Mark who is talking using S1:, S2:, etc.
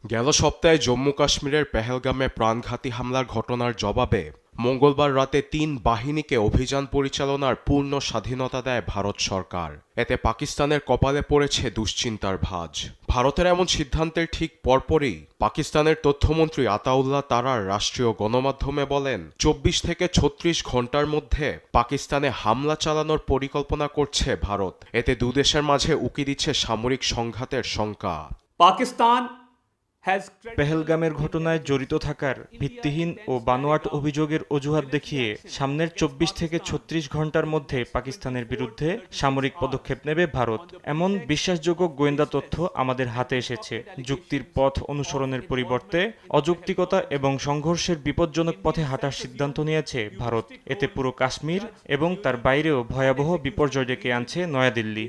S1: গেল সপ্তাহে জম্মু কাশ্মীরের পেহেলগামে প্রাণঘাতী হামলার ঘটনার জবাবে মঙ্গলবার রাতে ৩ বাহিনীকে অভিযান পরিচালনার পূর্ণ স্বাধীনতা দেয় ভারত সরকার। এতে পাকিস্তানের কপালে পড়েছে দুশ্চিন্তার ভাঁজ। ভারতের এমন সিদ্ধান্তের ঠিক পরপরই পাকিস্তানের তথ্যমন্ত্রী আতাউল্লাহ তারার রাষ্ট্রীয় গণমাধ্যমে বলেন, ২৪ থেকে ৩৬ ঘন্টার মধ্যে পাকিস্তানে হামলা চালানোর পরিকল্পনা করছে ভারত। এতে দুদেশের মাঝে উকি দিচ্ছে সামরিক সংঘাতের শঙ্কা।
S2: পাকিস্তান
S3: পেহেলগামের ঘটনায় জড়িত থাকার ভিত্তিহীন ও বানোয়াট অভিযোগের অজুহাত দেখিয়ে সামনের ২৪ থেকে ৩৬ ঘন্টার মধ্যে পাকিস্তানের বিরুদ্ধে সামরিক পদক্ষেপ নেবে ভারত, এমন বিশ্বাসযোগ্য গোয়েন্দা তথ্য আমাদের হাতে এসেছে। যুক্তির পথ অনুসরণের পরিবর্তে অযৌক্তিকতা এবং সংঘর্ষের বিপজ্জনক পথে হাঁটার সিদ্ধান্ত নিয়েছে ভারত। এতে পুরো কাশ্মীর এবং তার বাইরেও ভয়াবহ বিপর্যয় ডেকে আনছে নয়াদিল্লি।